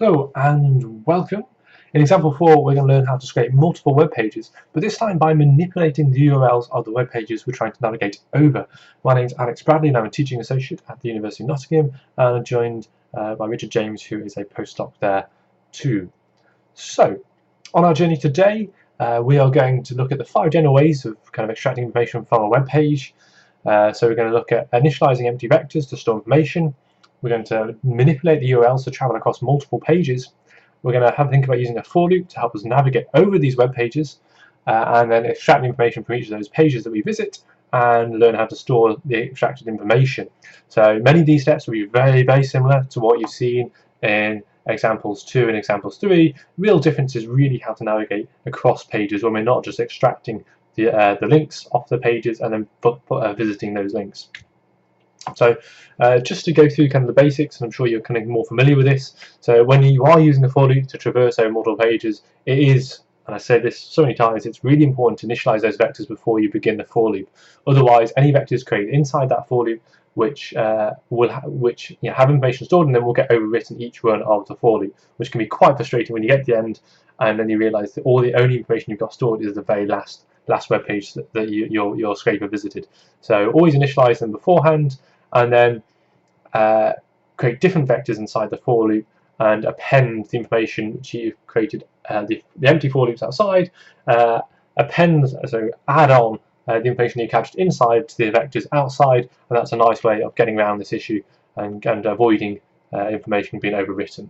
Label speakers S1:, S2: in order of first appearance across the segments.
S1: Hello and welcome. In example 4, we're going to learn how to scrape multiple web pages, but this time by manipulating the URLs of the web pages we're trying to navigate over. My name's Alex Bradley and I'm a teaching associate at the University of Nottingham, and I'm joined by Richard James, who is a postdoc there too. So, on our journey today, we are going to look at the 5 general ways of kind of extracting information from a web page. So we're going to look at initializing empty vectors to store information. We're going to manipulate the URLs to travel across multiple pages. We're going to have a think about using a for loop to help us navigate over these web pages, and then extract the information from each of those pages that we visit and learn how to store the extracted information. So many of these steps will be very, very similar to what you've seen in examples 2 and examples 3. Real difference is really how to navigate across pages when we're not just extracting the links off the pages and then visiting those links. So just to go through kind of the basics, and I'm sure you're kind of more familiar with this. So when you are using a for loop to traverse over multiple pages, it is, and I said this so many times, it's really important to initialize those vectors before you begin the for loop. Otherwise, any vectors created inside that for loop which have information stored in them will get overwritten each run of the for loop, which can be quite frustrating when you get to the end and then you realize that the only information you've got stored is the very last web page that your scraper visited. So always initialize them beforehand, and then create different vectors inside the for loop and append the information which you've created, the empty for loops outside, add on the information you captured inside to the vectors outside, and that's a nice way of getting around this issue and avoiding information being overwritten.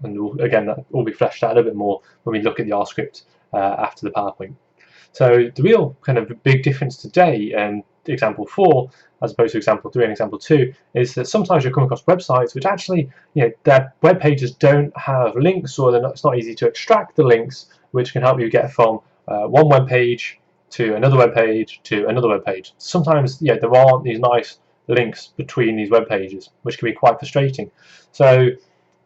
S1: And again, that will be fleshed out a little bit more when we look at the R script after the PowerPoint. So the real kind of big difference today and example 4 as opposed to example 3 and example 2 is that sometimes you'll come across websites which actually, their web pages don't have links, or it's not easy to extract the links, which can help you get from one web page to another web page to another web page. Sometimes there aren't these nice links between these web pages, which can be quite frustrating. So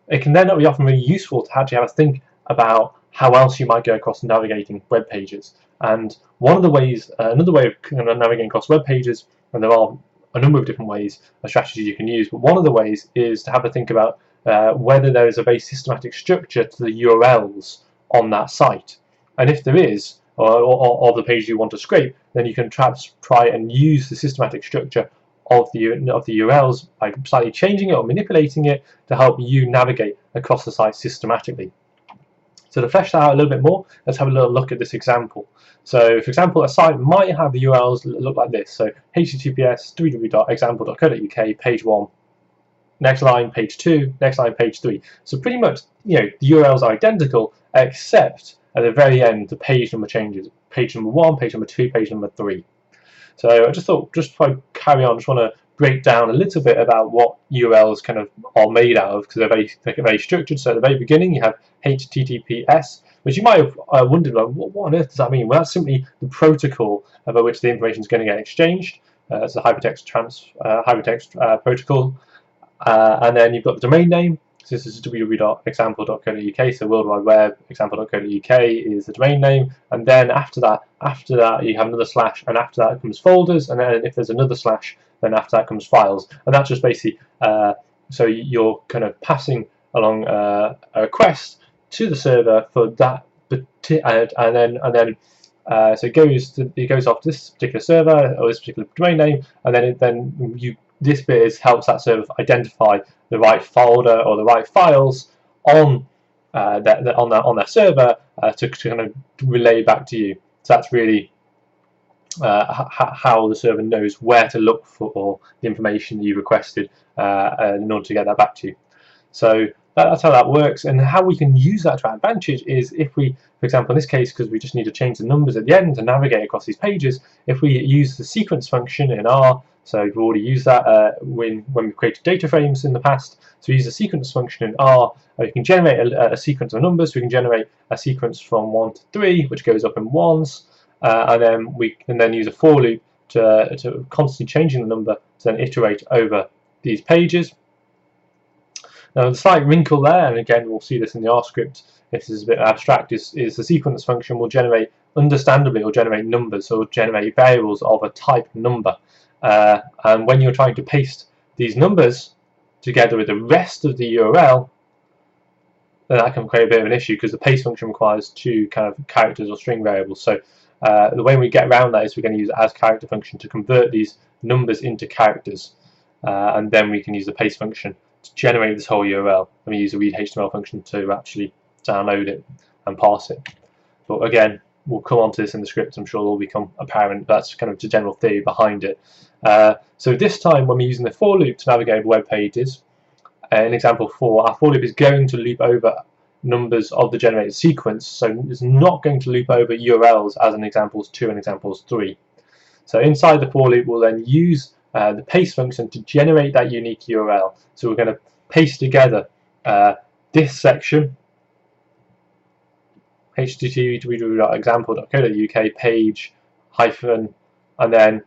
S1: it can then not be often really useful to actually have a think about how else you might go across navigating web pages. And one of the ways, another way of kind of navigating across web pages, and there are a number of different ways and strategies you can use, but one of the ways is to have a think about whether there is a very systematic structure to the URLs on that site. And if there is, or the page you want to scrape, then you can perhaps try and use the systematic structure of the URLs by slightly changing it or manipulating it to help you navigate across the site systematically. So to flesh that out a little bit more, let's have a little look at this example. So for example, a site might have the URLs look like this. So https www.example.co.uk, page 1, next line page 2, next line page 3. So pretty much the URLs are identical, except at the very end the page number changes. Page number 1, page number 2, page number 3. So I just thought, just before I carry on, I just want to break down a little bit about what URLs kind of are made out of, because they're very structured. So at the very beginning you have HTTPS, which you might have wondered, like, what on earth does that mean? Well, that's simply the protocol by which the information is going to get exchanged. It's a hypertext protocol, and then you've got the domain name. So this is www.example.co.uk, so World Wide Web, example.co.uk is the domain name, and then after that you have another slash, and after that comes folders, and then if there's another slash, then after that comes files, and that's just basically so you're kind of passing along a request to the server for that, and then so it goes off this particular server or this particular domain name, and then this bit helps that server identify the right folder or the right files on their server to kind of relay back to you. So that's really how the server knows where to look for the information that you requested in order to get that back to you. So that's how that works, and how we can use that to our advantage is if we, for example, in this case, because we just need to change the numbers at the end to navigate across these pages, if we use the sequence function in R. So we've already used that when we've created data frames in the past. So we use the sequence function in R. We can generate a sequence of numbers. We can generate a sequence from 1 to 3, which goes up in ones, and then we can then use a for loop to constantly changing the number to then iterate over these pages. Now the slight wrinkle there, and again we'll see this in the R script, this is a bit abstract, is the sequence function will generate, understandably, will generate numbers, or generate variables of a type number. And when you're trying to paste these numbers together with the rest of the URL, then that can create a bit of an issue because the paste function requires two kind of characters or string variables. So the way we get around that is we're going to use the as character function to convert these numbers into characters, and then we can use the paste function to generate this whole URL, and we use the read HTML function to actually download it and parse it. But again, we'll come on to this in the script. I'm sure it'll become apparent. That's kind of the general theory behind it. So this time, when we're using the for loop to navigate web pages, in example 4, our for loop is going to loop over numbers of the generated sequence, so it's not going to loop over URLs as in examples 2 and examples 3. So inside the for loop, we'll then use the paste function to generate that unique URL. So we're going to paste together this section, http://example.co.uk page hyphen, and then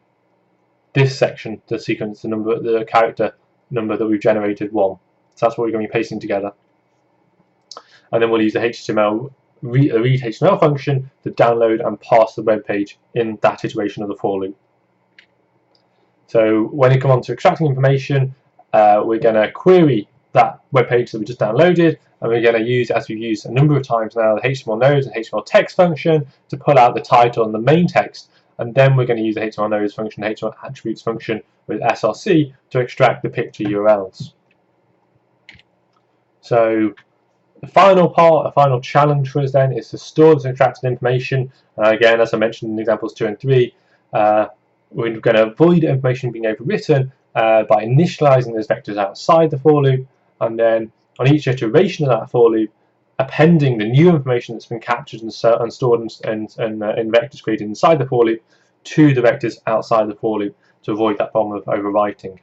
S1: this section, the sequence, the character number that we've generated, 1. So that's what we're going to be pasting together. And then we'll use the HTML read HTML function to download and parse the web page in that iteration of the for loop. So when you come on to extracting information, we're going to query that web page that we just downloaded, and we're going to use, as we've used a number of times now, the HTML nodes and HTML text function to pull out the title and the main text, and then we're going to use the HTML nodes function, HTML attributes function with src to extract the picture URLs. So the final part, a final challenge for us then, is to store this extracted information. Again, as I mentioned in examples 2 and 3, we're going to avoid information being overwritten by initializing those vectors outside the for loop, and then on each iteration of that for loop, appending the new information that's been captured and stored in vectors created inside the for loop to the vectors outside the for loop to avoid that problem of overwriting.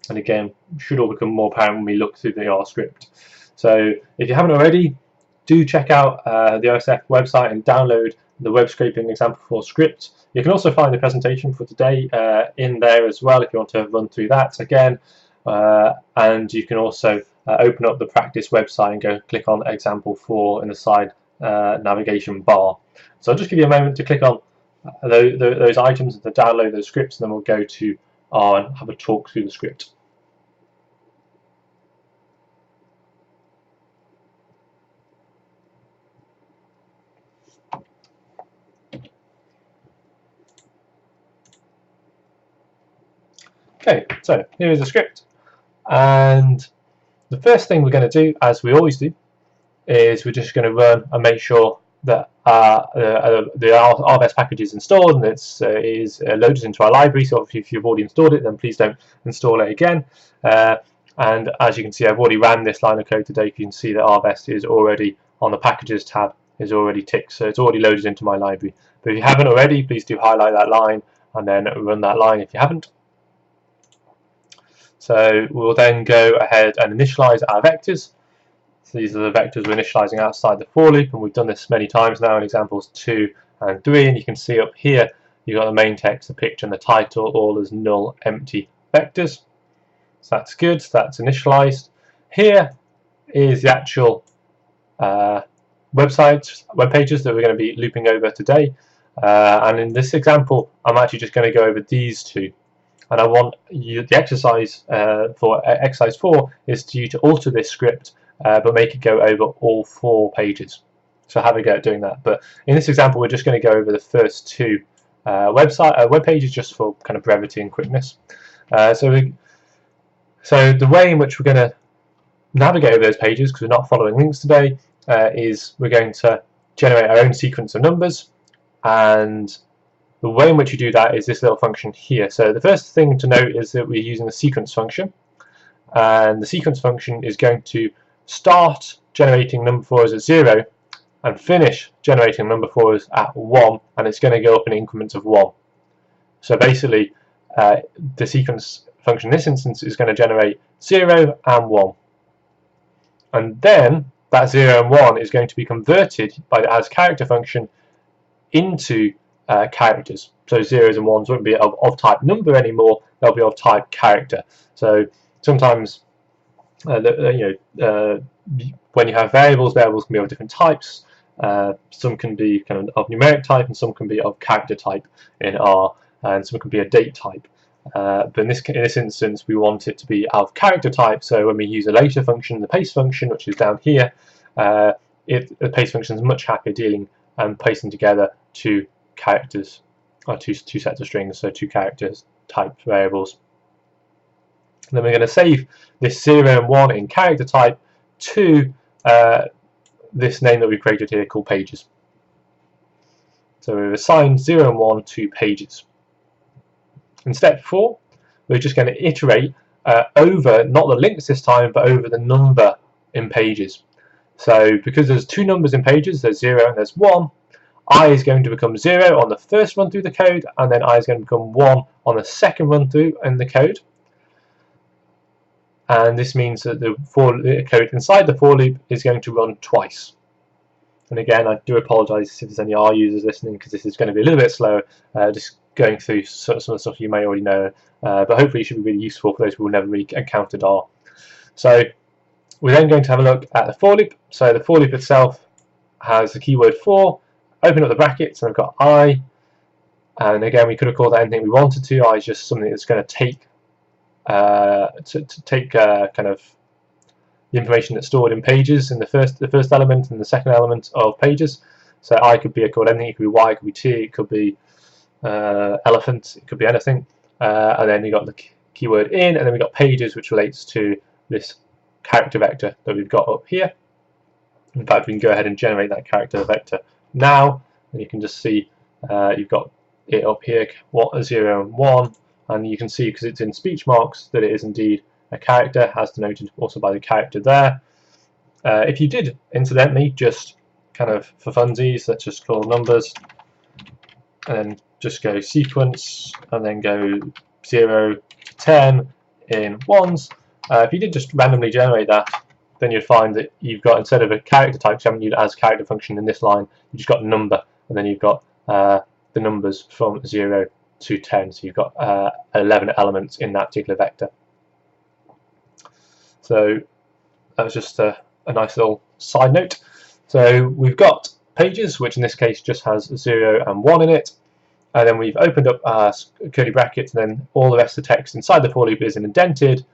S1: And again, should all become more apparent when we look through the R script. So if you haven't already, do check out the OSF website and download the web scraping example 4 script. You can also find the presentation for today in there as well if you want to run through that again. And you can also open up the practice website and go click on example 4 in the side navigation bar. So I'll just give you a moment to click on those items and to download those scripts, and then we'll go to R and have a talk through the script. Okay, so here is the script, and the first thing we're going to do, as we always do, is we're just going to run and make sure that the RBEST package is installed and it's is loaded into our library. So if you've already installed it, then please don't install it again. And as you can see, I've already ran this line of code today. You can see that RBEST is already on the packages tab, is already ticked, so it's already loaded into my library. But if you haven't already, please do highlight that line and then run that line if you haven't. So we'll then go ahead and initialize our vectors. So these are the vectors we're initializing outside the for loop, and we've done this many times now in examples 2 and 3, and you can see up here you've got the main text, the picture and the title all as null empty vectors. So that's good, so that's initialized. Here is the actual web pages that we're going to be looping over today, and in this example I'm actually just going to go over these two. And I want you, the exercise for exercise 4 is to you to alter this script but make it go over all 4 pages. So have a go at doing that. But in this example, we're just going to go over the first 2 web pages just for kind of brevity and quickness. So the way in which we're going to navigate over those pages, because we're not following links today, is we're going to generate our own sequence of numbers, and the way in which you do that is this little function here. So the first thing to note is that we're using the sequence function, and the sequence function is going to start generating number for us at 0 and finish generating number for us at 1, and it's going to go up in increments of 1. So basically the sequence function in this instance is going to generate 0 and 1, and then that 0 and 1 is going to be converted by the as character function into characters. So zeros and ones won't be of type number anymore, they'll be of type character. So sometimes when you have variables can be of different types. Some can be kind of numeric type, and some can be of character type in R, and some can be a date type. but in this instance we want it to be of character type, so when we use a later function, the paste function, which is down here, the paste function is much happier dealing and placing together two characters, or two sets of strings, so two characters type variables. And then we're going to save this 0 and 1 in character type to this name that we've created here called pages. So we've assigned 0 and 1 to pages. In step 4, we're just going to iterate over, not the links this time, but over the number in pages. So because there's two numbers in pages, there's 0 and there's 1, I is going to become 0 on the first run through the code, and then I is going to become 1 on the second run through in the code. And this means that the code inside the for loop is going to run twice. And again, I do apologise if there's any R users listening, because this is going to be a little bit slower, just going through some of the stuff you may already know, but hopefully it should be really useful for those who have never really encountered R. So we're then going to have a look at the for loop. So the for loop itself has the keyword for, open up the brackets, and I've got I, and again we could have called that anything we wanted to. I is just something that's going to take kind of the information that's stored in pages in the first element and the second element of pages. So I could be called anything, it could be Y, it could be T, it could be elephant, it could be anything, and then you got the keyword in, and then we got pages, which relates to this character vector that we've got up here. In fact, we can go ahead and generate that character vector now, and you can just see you've got it up here, 0 and 1, and you can see, because it's in speech marks, that it is indeed a character, as denoted also by the character there. If you did, incidentally, just kind of for funsies, let's just call numbers, and then just go sequence, and then go 0 to 10 in ones. If you did just randomly generate that, then you'd find that you've got, instead of a character type, you haven't used as character function in this line, you just got number, and then you've got the numbers from 0 to 10, so you've got 11 elements in that particular vector. So that was just a nice little side note. So we've got pages, which in this case just has 0 and 1 in it, and then we've opened up our curly brackets, and then all the rest of the text inside the for loop is indented,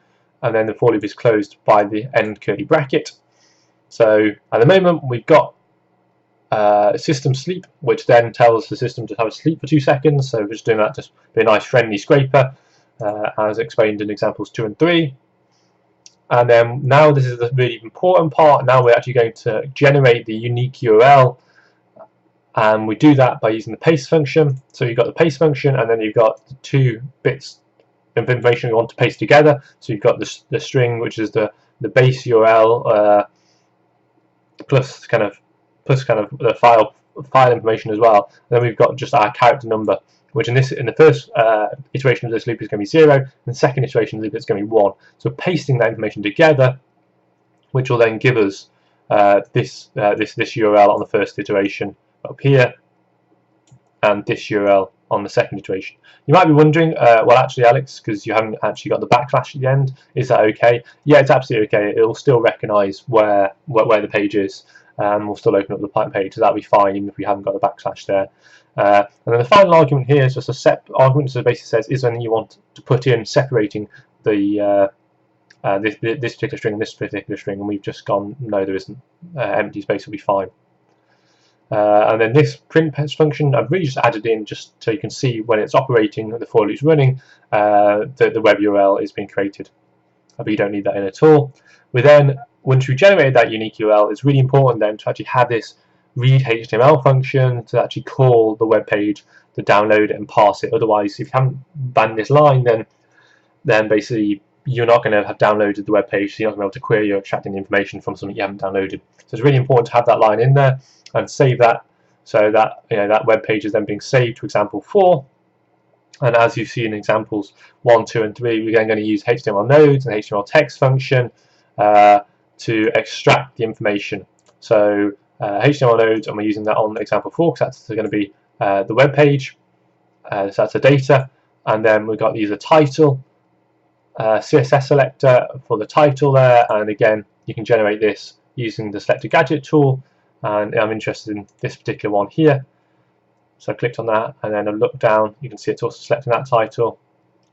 S1: and then the for loop is closed by the end curly bracket. So at the moment we've got system sleep, which then tells the system to have a sleep for 2 seconds. So we're just doing that to be a nice friendly scraper, as explained in examples 2 and 3. And then now this is the really important part. Now we're actually going to generate the unique URL, and we do that by using the paste function. So you've got the paste function, and then you've got the 2 bits of information we want to paste together. So you've got the string, which is the base URL plus kind of the file information as well. And then we've got just our character number, which in the first iteration of this loop is going to be 0, and the second iteration of the loop is going to be 1. So pasting that information together, which will then give us this URL on the first iteration up here, and this URL on the second iteration. You might be wondering, well actually Alex, because you haven't actually got the backslash at the end, is that okay? Yeah, it's absolutely okay. It will still recognise where the page is, and we'll still open up the page, so that'll be fine even if we haven't got the backslash there. And then the final argument here is just a set argument, so it basically says, is there anything you want to put in separating the this particular string and this particular string, and we've just gone, no there isn't, empty space will be fine. And then this print function, I've really just added in just so you can see when it's operating, the for loop's running, the web URL is being created, but you don't need that in at all. We then, once we generated that unique URL, it's really important then to actually have this read HTML function to actually call the web page to download it and parse it. Otherwise, if you haven't banned this line, then basically you're not going to have downloaded the web page, so you're not going to be able to query or extracting the information from something you haven't downloaded. So it's really important to have that line in there and save that, so that that web page is then being saved to example 4. And as you see in examples 1, 2, and 3, we're then going to use HTML nodes and HTML text function to extract the information. So HTML nodes, and we're using that on example 4 because that's going to be the web page. So that's the data, and then we've got the user title, CSS selector for the title there, and again you can generate this using the selector gadget tool, and I'm interested in this particular one here. So I clicked on that, and then I look down, you can see it's also selecting that title,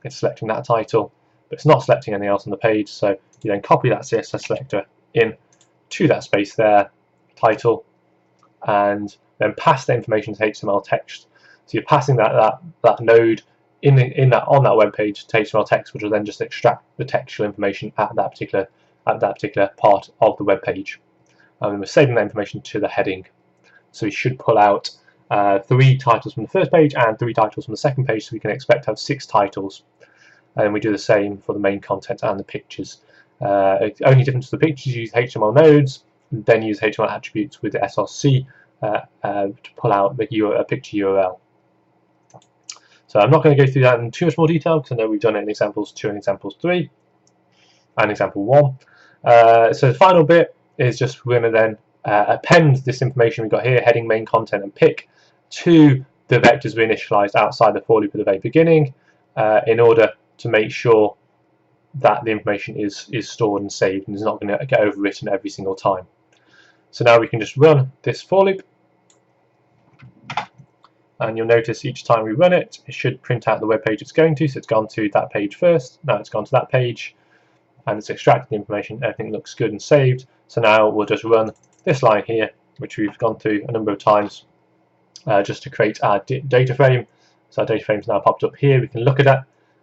S1: it's selecting that title, but it's not selecting anything else on the page. So you then copy that CSS selector in to that space there, title, and then pass the information to HTML text. So you're passing that node on that web page to HTML text, which will then just extract the textual information at that particular part of the web page. And we're saving that information to the heading. So we should pull out 3 titles from the first page and 3 titles from the second page, so we can expect to have 6 titles. And we do the same for the main content and the pictures. Only difference to the pictures, use HTML nodes, and then use HTML attributes with the src to pull out a picture URL. So I'm not going to go through that in too much more detail, because I know we've done it in examples 2 and examples 3 and example 1. So the final bit is just we're going to then append this information we've got here, heading, main content, and pick, to the vectors we initialized outside the for loop at the very beginning, in order to make sure that the information is stored and saved and is not going to get overwritten every single time. So now we can just run this for loop, and you'll notice each time we run it, it should print out the web page it's going to. So it's gone to that page first, now it's gone to that page, and it's extracted the information. Everything looks good and saved. So now we'll just run this line here, which we've gone through a number of times, just to create our data frame. So our data frame is now popped up here. We can look at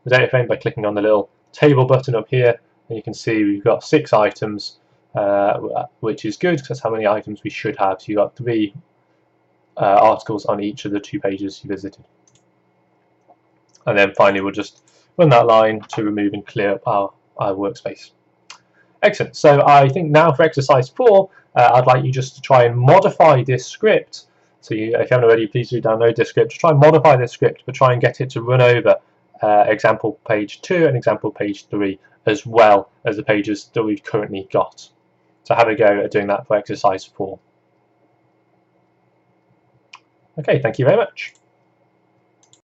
S1: the data frame by clicking on the little table button up here, and you can see we've got 6 items, which is good because that's how many items we should have. So you've got 3 articles on each of the 2 pages you visited. And then finally we'll just run that line to remove and clear up our workspace. Excellent. So I think now for exercise 4, I'd like you just to try and modify this script. So if you haven't already, please do download this script. Try and modify this script, but try and get it to run over example page 2 and example page 3, as well as the pages that we've currently got. So have a go at doing that for exercise 4. Okay, thank you very much.